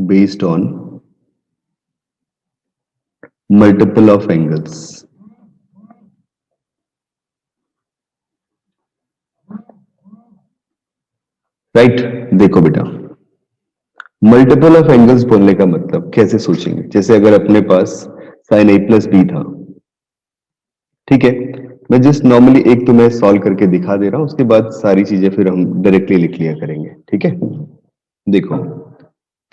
based on multiple of angles. Right देखो बेटा, multiple of angles बोलने का मतलब कैसे सोचेंगे, जैसे अगर अपने पास साइन ए प्लस बी था, ठीक है, मैं जस्ट नॉर्मली एक तो मैं सॉल्व करके दिखा दे रहा हूं, उसके बाद सारी चीजें फिर हम डायरेक्टली लिख लिया करेंगे, ठीक है। देखो,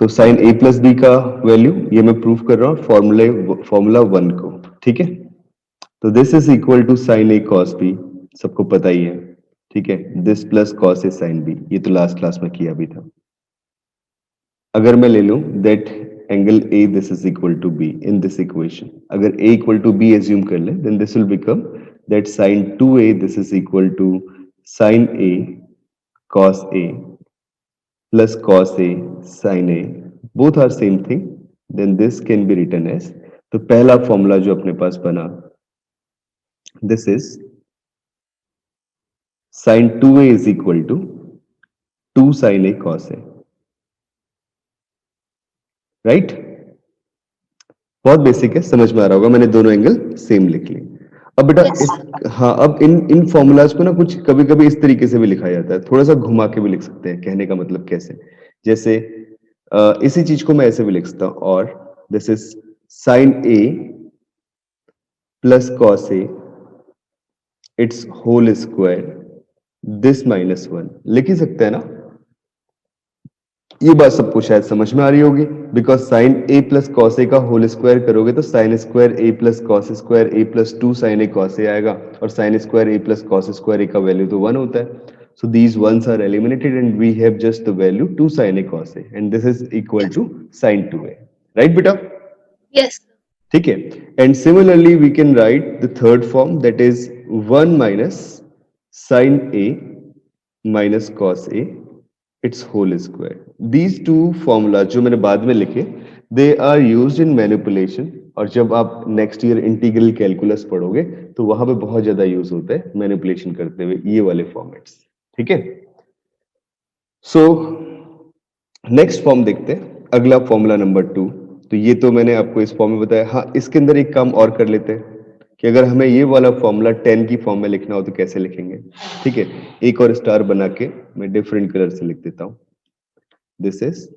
तो साइन ए प्लस बी का वैल्यू ये मैं प्रूफ कर रहा हूँ फॉर्मूला वन को, ठीक है। तो this is equal to sine A cos B, सबको पता ही है, ठीक है। This plus cos A sine B, ये तो लास्ट क्लास में किया भी था। अगर मैं ले लूं that angle A this is equal to B in this equation, अगर A equal to B assume कर ले, then this will become that sine two A this is equal to sine A cos a plus cos a sin a, both are same thing, then this can be written as, तो पहला formula जो अपने पास बना, this is sin 2a is equal to 2 sin a cos a, right. बहुत basic है, समझ में आ रहा होगा, मैंने दोनों एंगल सेम लिख लिए। अब बेटा Yes. हाँ, अब इन इन फॉर्मूलाज को ना कुछ कभी कभी इस तरीके से भी लिखा जाता है, थोड़ा सा घुमा के भी लिख सकते हैं, कहने का मतलब कैसे, जैसे इसी चीज को मैं ऐसे भी लिख सकता हूँ, और this is sine A plus cos A it's whole square this minus one, लिख ही सकते हैं ना। ये बात सबको शायद समझ में आ रही होगी, because sine A plus cos A का होल स्क्वायर करोगे तो sine square A plus cos square A plus two sine A cos A आएगा, और sine square A plus cos square A का वैल्यू तो वन होता है। So these ones are eliminated and we have just the value two sine A cos A, and this is equal to sine two A, right बेटा। Yes. ठीक है, and similarly we can write the third form, that is one minus sine A minus cos A it's whole square. These two formula जो मैंने बाद में लिखे, they are used in manipulation, और जब आप नेक्स्ट ईयर इंटीग्रल कैलकुलस पढ़ोगे तो वहां पे बहुत ज्यादा यूज होता है मैनिपुलेशन करते हुए ये वाले फॉर्मेट्स, ठीक है। सो नेक्स्ट फॉर्म देखते हैं, अगला फॉर्मूला नंबर टू। तो ये तो मैंने आपको इस फॉर्म में बताया। हाँ, इसके अंदर एक काम और कर लेते हैं कि अगर हमें ये वाला फॉर्मूला 10 की फॉर्म में लिखना हो तो कैसे लिखेंगे, ठीक है। एक और स्टार बना के मैं डिफरेंट कलर से लिख देता हूं, this is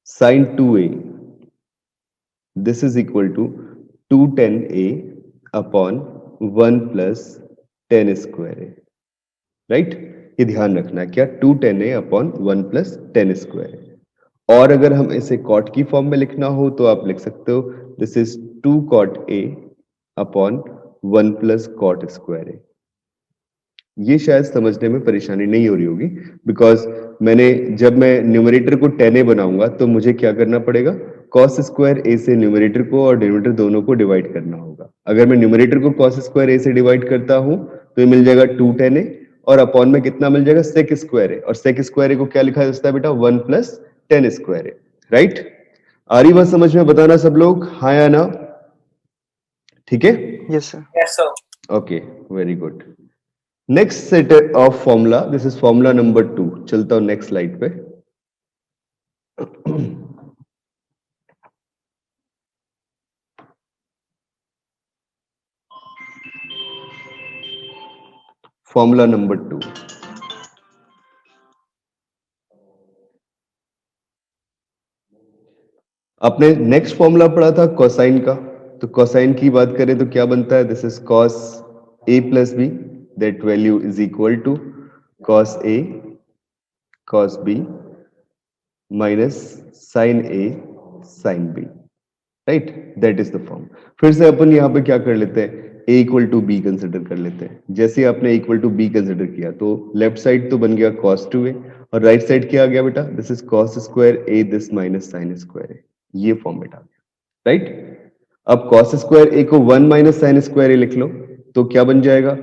sin 2a, this is equal to 2 10a upon 1 plus 10 square a, right. ये ध्यान रखना है, क्या 2 10a upon 1 plus 10 square a। और अगर हम इसे कॉट की फॉर्म में लिखना हो तो आप लिख सकते हो this is 2 cot a upon 1 plus cot square a। ये शायद समझने में परेशानी नहीं हो रही होगी, बिकॉज जब मैं न्यूमरेटर को 10a बनाऊंगा तो मुझे क्या करना पड़ेगा, cos स्क्वायर a से न्यूमरेटर को और डिनोमिनेटर दोनों को डिवाइड करना होगा। अगर मैं न्यूमरेटर को cos स्क्वायर a से डिवाइड करता हूं तो ये मिल जाएगा 2 10a, और अपॉन में कितना मिल जाएगा, sec स्क्वायर a, और sec स्क्वायर a को क्या लिखा जा सकता है बेटा, 1 प्लस 10 स्क्वायर a, राइट। आ रही बात समझ में, बताना सब लोग हाँ या ना, ठीक है। Yes, sir. Yes, sir. Okay, very good. Next set of formula, this is formula number two. चलता हूं नेक्स्ट स्लाइड पे। फॉर्मूला नंबर टू, आपने नेक्स्ट फॉर्मूला पढ़ा था कोसाइन का, तो कोसाइन की बात करें तो क्या बनता है, this is cos A plus B, that value is equal to cos A cos B minus sine A sine B, right, that is the form. फिर से अपन यहाँ पे क्या कर लेते हैं, a equal to B consider कर लेते हैं। जैसे आपने इक्वल टू बी कंसिडर किया तो लेफ्ट साइड तो बन गया cos 2a, और राइट साइड क्या आ गया बेटा, this is cos square a this minus sine square a, ये फॉर्मेट आ गया, राइट। अब cos स्क्वायर a को 1 माइनस साइन स्क्वायर a लिख लो तो क्या बन जाएगा,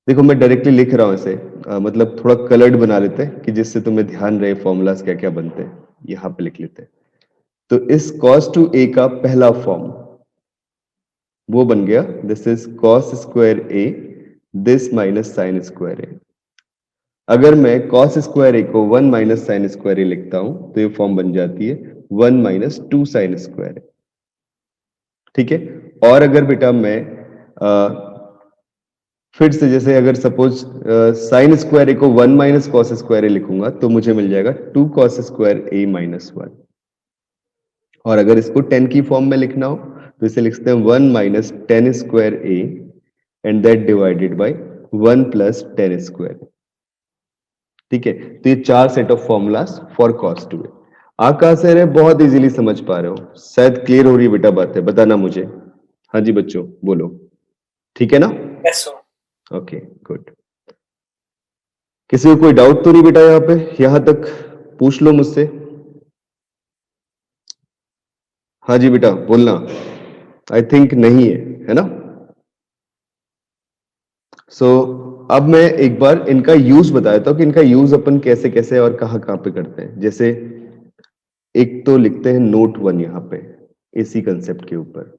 देखो मैं डायरेक्टली लिख रहा हूं इसे, मतलब थोड़ा कलर्ड बना लेते हैं कि जिससे तुम्हें ध्यान रहे फॉर्मूलाज क्या क्या बनते हैं, यहां पे लिख लेते हैं। तो इस cos टू a का पहला फॉर्म वो बन गया, this is cos square a this minus sine square a। अगर मैं cos स्क्वायर ए को 1 माइनस साइन स्क्वायर ए लिखता हूं तो ये फॉर्म बन जाती है 1 माइनस 2 साइन स्क्वायर ए। ठीक है, और अगर बेटा मैं फिर से जैसे अगर सपोज साइन स्क्वायर ए को 1 माइनस कॉस स्क्वायर ए लिखूंगा तो मुझे मिल जाएगा 2 कॉस स्क्वायर ए माइनस 1। और अगर इसको 10 की फॉर्म में लिखना हो तो इसे लिखते हैं 1 minus 10 square A and that divided by 1 plus 10 square. ठीक है, तो ये 4 set of formulas for cos two A. आप कहां से रहे, बहुत इजीली समझ पा रहे हो, शायद क्लियर हो रही है बेटा बातें, बताना मुझे। हाँ जी बच्चों बोलो, ठीक है ना? Yes sir. Okay good. किसी को कोई डाउट तो नहीं बेटा यहाँ पे, यहां तक पूछ लो मुझसे। हाँ जी बेटा बोलना, आई थिंक नहीं है ना? सो अब मैं एक बार इनका यूज बता देता हूँ कि इनका यूज अपन कैसे कैसे और कहाँ कहाँ पे करते हैं। जैसे एक तो लिखते हैं नोट 1 यहाँ पे इसी कंसेप्ट के ऊपर।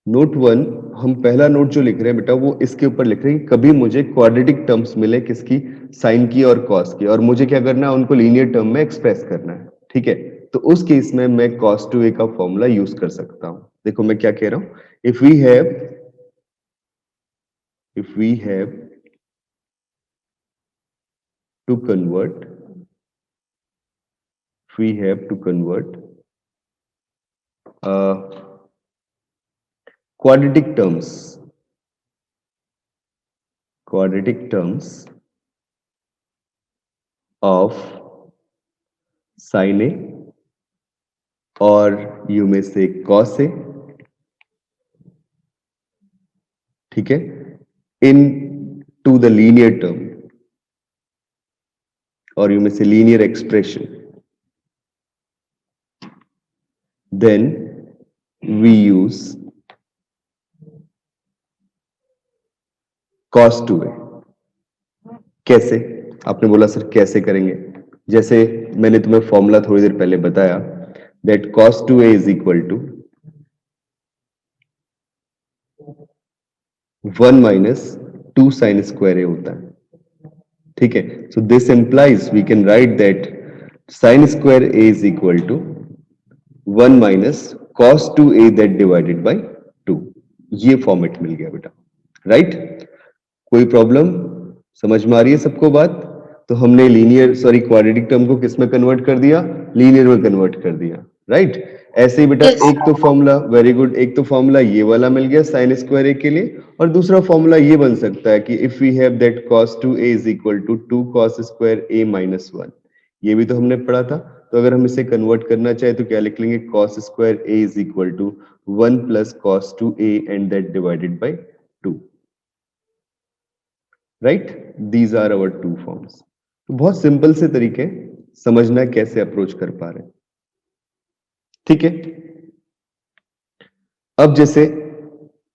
नोट 1 हम पहला नोट जो लिख रहे हैं बेटा वो इसके ऊपर लिख रहे हैं कि कभी मुझे क्वाड्रेटिक टर्म्स मिले किसकी, साइन की और कॉस की, और मुझे क्या करना है उनको लीनियर टर्म में एक्सप्रेस करना है। ठीक है, तो उस केस में मैं cos 2a का फॉर्मूला यूज कर सकता हूं। देखो मैं क्या कह रहा हूं, if we have to convert quadratic terms of sin a और यू में से cos a, ठीक है, into the linear term और यू में से linear expression, then we use cos 2a। कैसे, आपने बोला सर कैसे करेंगे? जैसे मैंने तुम्हें फॉर्मूला थोड़ी देर पहले बताया that cos 2a is equal to 1 minus 2 sine square A होता है। ठीक है, so this implies we can write that sine square A is equal to 1 minus cos 2a that divided by 2। ये फॉर्मेट मिल गया बेटा, राइट? कोई problem, समझ में आ रही है सबको बात? तो हमने क्वाड्रेटिक टर्म को किस में कन्वर्ट कर दिया, लीनियर में कन्वर्ट कर दिया, राइट? ऐसे ही बेटा Yes. एक तो फॉर्मूला, वेरी गुड, एक तो फॉर्मूला ये वाला मिल गया साइन स्क्वायर ए के लिए, और दूसरा फॉर्मूला ये बन सकता है कि if we have that cos 2a is equal to 2 cos square a minus 1। ये भी तो हमने पढ़ा था। तो अगर हम इसे कन्वर्ट करना चाहे तो क्या लिख लेंगे, cos square a is equal to 1 plus cos 2a and that divided by 2, right? These are our two forms. तो बहुत सिंपल से तरीके, समझना कैसे अप्रोच कर पा रहे हैं। ठीक है, अब जैसे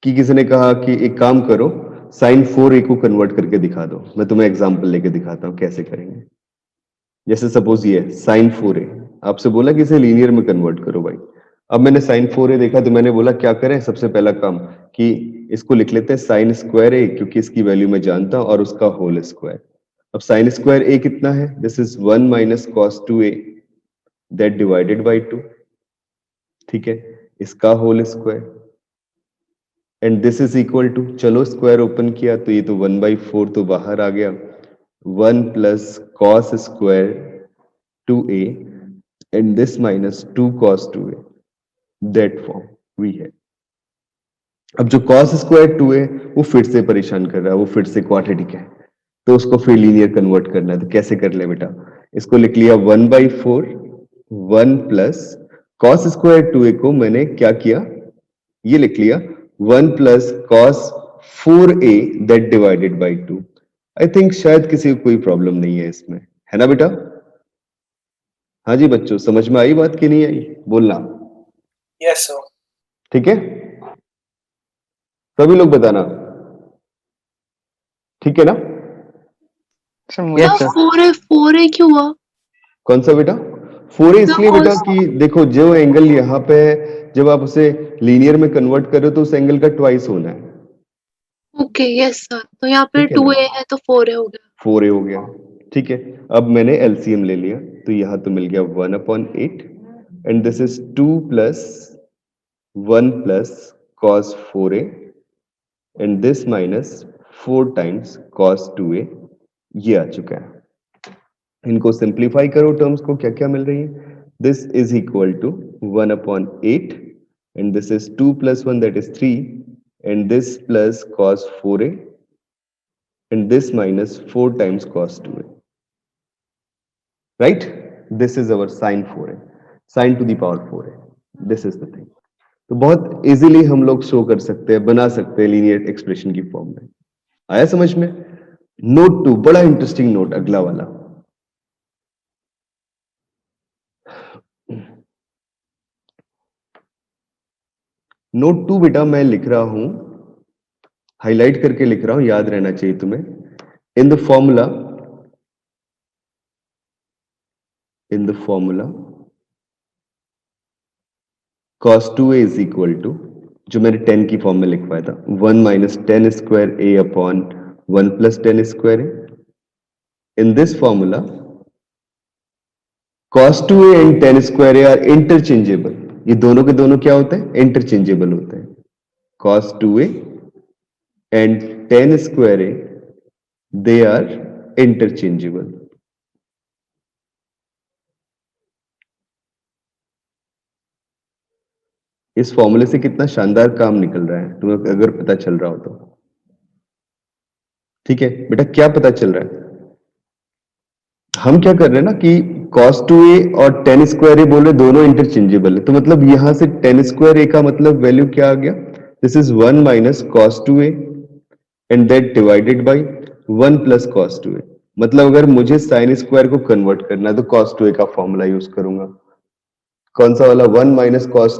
कि किसी ने कहा कि एक काम करो साइन 4a को कन्वर्ट करके दिखा दो, मैं तुम्हें एग्जांपल लेके दिखाता हूं कैसे करेंगे। जैसे सपोज ये साइन 4a, आपसे बोला कि इसे लीनियर में कन्वर्ट करो भाई। अब मैंने साइन 4a देखा तो मैंने बोला क्या करें, सबसे पहला काम कि इसको लिख लेते हैं साइन स्क्वायर ए, क्योंकि इसकी वैल्यू मैं जानता हूं, और उसका होल स्क्वायर। अब साइन स्क्वायर ए कितना है, this is 1 minus cos 2a that divided by 2। ठीक है, इसका whole square and this is equal to, चलो स्क्वायर ओपन किया तो ये तो 1/4 तो बाहर आ गया, 1 plus cos square 2a and this minus 2 cos 2a, that form we है। अब जो cos स्क्वायर 2a वो फिर से परेशान कर रहा है, वो फिर से क्वाड्रेटिक है, तो उसको फिर लीनियर कन्वर्ट करना है। तो कैसे कर ले बेटा, इसको लिख लिया 1/4 1 प्लस cos स्क्वायर 2a को मैंने क्या किया, ये लिख लिया 1 plus cos 4a that divided by 2। I think शायद किसी को कोई प्रॉब्लम नहीं है इसमें, है ना बेटा? हाँ जी बच्चों, समझ में आई बात कि नहीं आई, बोलना। Yes sir. ठीक है, सभी लोग बताना, ठीक है ना? क्या 4A क्यों हुआ? कौन सा बेटा? 4a इसलिए बेटा cos- कि देखो जो एंगल यहाँ पे है, जब आप उसे लीनियर में कन्वर्ट करो तो उस एंगल का ट्वाइस होना है। ओके यस सर, तो यहाँ पे ठीक है ना? 2a है तो 4a हो गया। 4a हो गया। ठीक है, अब मैंने एलसीएम ले लिया तो यहाँ तो मिल गया 1/8 and this is 2 plus 1 plus cos 4a and this minus 4 times cos 2a, ये आ चुका है। इनको सिंप्लीफाई करो टर्म्स को, क्या क्या मिल रही है? This is equal to 1/8 and this is 2 plus 1 that is 3 and this plus cos 4a and this minus 4 times cos 2a, right? This is our sin 4a, sin to the power 4a, this is the thing. तो बहुत easily हम लोग show कर सकते हैं, बना सकते हैं लीनियर एक्सप्रेशन की फॉर्म में। आया समझ में? नोट 2 बड़ा इंटरेस्टिंग नोट, अगला वाला। नोट 2 बेटा मैं लिख रहा हूं, हाईलाइट करके लिख रहा हूं, याद रहना चाहिए तुम्हें। In the formula cos 2a is equal to, जो मैंने 10 की फॉर्म में लिखवाया था, 1 minus 10 square a upon 1 plus 10 square a. In this formula, cos 2a and 10 square a are interchangeable. ये दोनों के दोनों क्या होते हैं? इंटरचेंजेबल होते हैं। cos 2a and 10 square a, they are interchangeable. इस फॉर्मूले से कितना शानदार काम निकल रहा है तुम्हें अगर पता चल रहा हो तो। ठीक है बेटा, क्या पता चल रहा है? हम क्या कर रहे हैं ना कि cos 2a और 10 स्क्वायर ए बोल रहे दोनों इंटरचेंजेबल है, तो मतलब यहां से 10 स्क्वायर ए का मतलब वैल्यू क्या आ गया? This is 1 minus cos 2a and that divided by 1 plus cos 2a। मतलब अगर मुझे साइन स्क्वायर को कन्वर्ट करना है तो cos 2a का फॉर्मूला यूज करूंगा। कौन सा वाला? 1 minus cos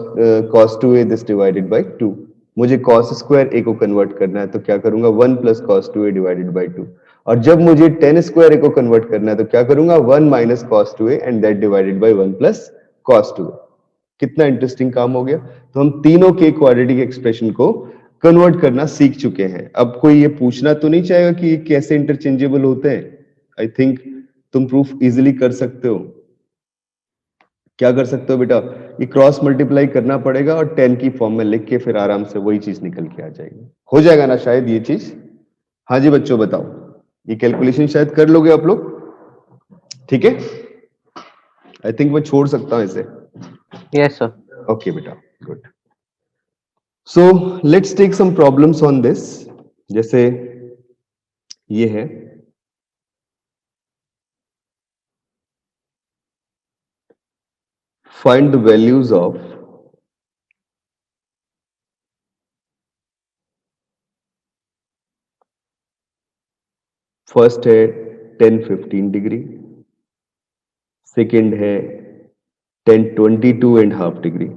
2a this divided by 2। मुझे cos स्क्वायर a को कन्वर्ट करना है तो क्या करूंगा? 1 plus cos 2a divided by 2। और जब मुझे 10 स्क्वायर a को कन्वर्ट करना है तो क्या करूंगा? 1 minus cos 2a and that divided by 1 plus cos 2a। कितना इंटरेस्टिंग काम हो गया। तो हम तीनों के क्वाड्रेटिक एक्सप्रेशन को कन्वर्ट करना सीख चुके हैं। अब कोई ये पूछना तो नहीं चाहेगा कि ये कैसे इंटरचेंजेबल होते हैं? आई थिंक तुम प्रूफ इजिली कर सकते हो। क्या कर सकते हो बेटा? ये क्रॉस मल्टीप्लाई करना पड़ेगा और 10 की फॉर्म में लिख के फिर आराम से वही चीज निकल के आ जाएगी। हो जाएगा ना शायद ये चीज? हाँ जी बच्चों बताओ, ये कैलकुलेशन शायद कर लोगे आप लोग? ठीक है, आई थिंक मैं छोड़ सकता हूं इसे। Yes sir. ओके बेटा, good. So let's take some problems on this. जैसे ये है, find the values of first है 10-15 डिग्री, सेकेंड है 10-22 एंड हाफ डिग्री।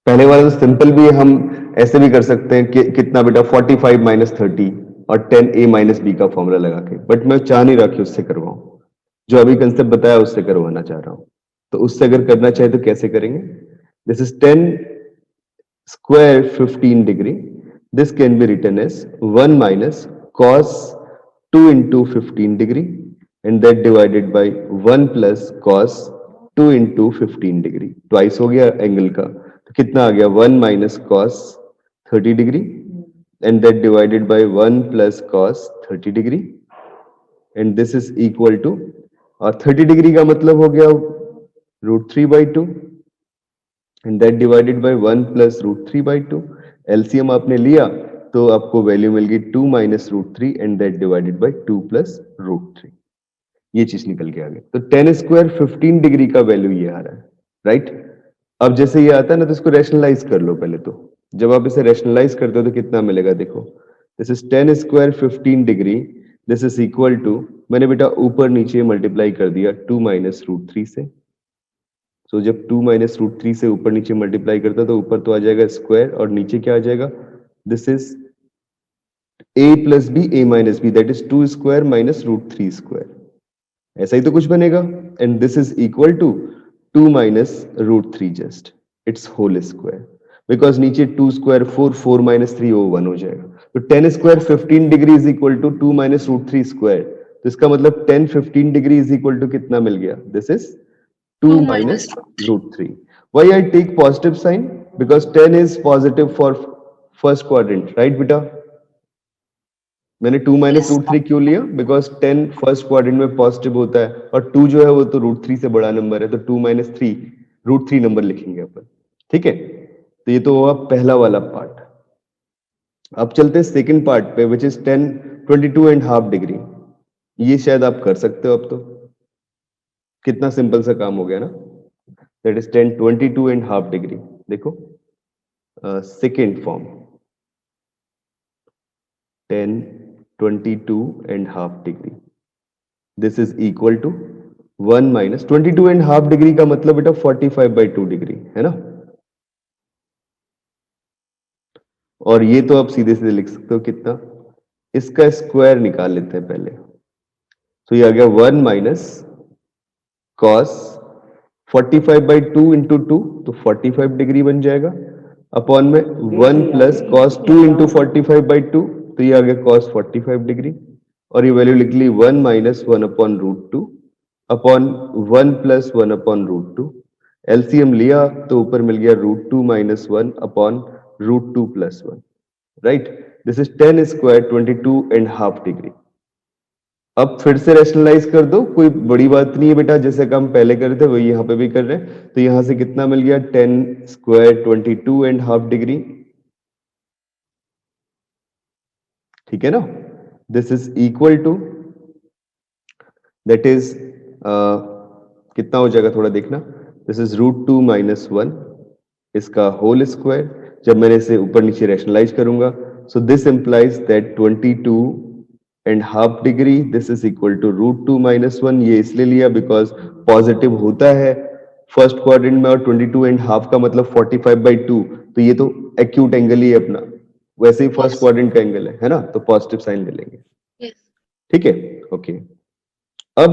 पहले वाला तो सिंपल भी है, हम ऐसे भी कर सकते हैं कि कितना बेटा 45 माइनस 30 और 10a माइनस बी का फॉर्मूला लगा के, बट मैं चाह नहीं रहा कि उससे करवाऊं, जो अभी कंसेप्ट बताया उससे करवाना चाह रहा हूं। तो उससे अगर करना चाहे तो कैसे करेंगे? This is 10 square 15 degree. This can be written as 1 minus cos 2 into 15 degree and that divided by 1 plus cos 2 into 15 degree. Twice हो गया एंगल का, तो कितना आ गया? 1 minus cos 30 degree and that divided by 1 plus cos 30 degree and this is equal to, और 30 degree का मतलब हो गया √3/2 and that divided by 1 plus √3/2। LCM आपने लिया तो आपको वैल्यू मिल गई 2 minus √3 and that divided by 2 plus √3। ये चीज निकल के आ गई। तो 10 स्क्वायर 15 डिग्री का वैल्यू ये आ रहा है, राइट? अब जैसे ये आता है ना तो इसको रैशनलाइज कर लो पहले। तो जब आप इसे रैशनलाइज करते हो तो कितना मिलेगा? देखो, this is 10 square 15 degree, this is equal to, मैंने बेटा ऊपर नीचे मल्टीप्लाई कर दिया 2 minus √3 से। तो जब 2 minus √3 से ऊपर नीचे मल्टीप्लाई करता तो ऊपर तो आ जाएगा स्क्वायर और नीचे क्या आ जाएगा? This is a plus B a minus B that is 2 square minus root 3 square, ऐसा ही तो कुछ बनेगा, and this is equal to 2 minus root 3 just it's whole square, because नीचे 2 स्क्वायर 4, 4 माइनस 3 वो 1 हो जाएगा, तो 10 square 15 degree is equal to 2 minus root 3 square, तो इसका मतलब 10 15 डिग्री इज इक्वल टू कितना मिल गया, this is 2 2 minus minus root 3. Why I take positive sign? Because 10 is positive for first quadrant, right बेटा? मैंने 2 minus Yes. root 3 क्यों लिया? Because 10 first quadrant में positive होता है और 2 जो है वो तो root 3 से बड़ा नंबर है, तो 2 minus 3 root 3 नंबर लिखेंगे अपन, ठीक है? तो ये तो हुआ पहला वाला पार्ट. अब चलते हैं सेकंड पार्ट पे, which is 10 22.5 डिग्री. ये शायद आप कर सकते हो अब तो. कितना सिंपल सा काम हो गया ना, दैट इज 10 22.5 डिग्री. देखो second form 10 22.5 degree, this is equal to 1 minus 22.5 degree का मतलब बेटा 45/2 डिग्री है ना, और ये तो आप सीधे सीधे लिख सकते हो कितना, इसका स्क्वायर निकाल लेते हैं पहले, तो ये आ गया 1 माइनस कॉस 45/2 इंटू 2 तो 45 डिग्री बन जाएगा, अपॉन में 1 प्लस कॉस 2 इंटू 45/2 तो ये आ गया कॉस 45 डिग्री, और ये वैल्यू लिख ली 1 minus 1 upon root 2 upon 1 plus 1 upon root 2, LCM लिया तो ऊपर मिल गया root 2 minus 1 upon root 2 plus 1, right. This is 10 square 22.5 degree. अब फिर से रैशनलाइज कर दो, कोई बड़ी बात नहीं है बेटा, जैसे काम पहले कर रहे थे वही यहां पे भी कर रहे हैं, तो यहां से कितना मिल गया 10 स्क्वायर 22.5 डिग्री, ठीक है ना. This is equal to that is कितना हो जाएगा थोड़ा देखना, दिस इज रूट 2 माइनस 1 इसका होल स्क्वायर, जब मैंने इसे ऊपर नीचे रैशनलाइज करूंगा, so this implies that 22.5 degree this is equal to root 2 minus 1, ये इसलिए लिया बिकॉज पॉजिटिव होता है फर्स्ट क्वाड्रेंट में, और 22.5 का मतलब 45/2, तो ये तो एक्यूट एंगल ही है अपना, वैसे ही फर्स्ट Yes. क्वाड्रेंट का एंगल है ना, तो पॉजिटिव साइन ले लेंगे, Yes. ठीक है. ओके, अब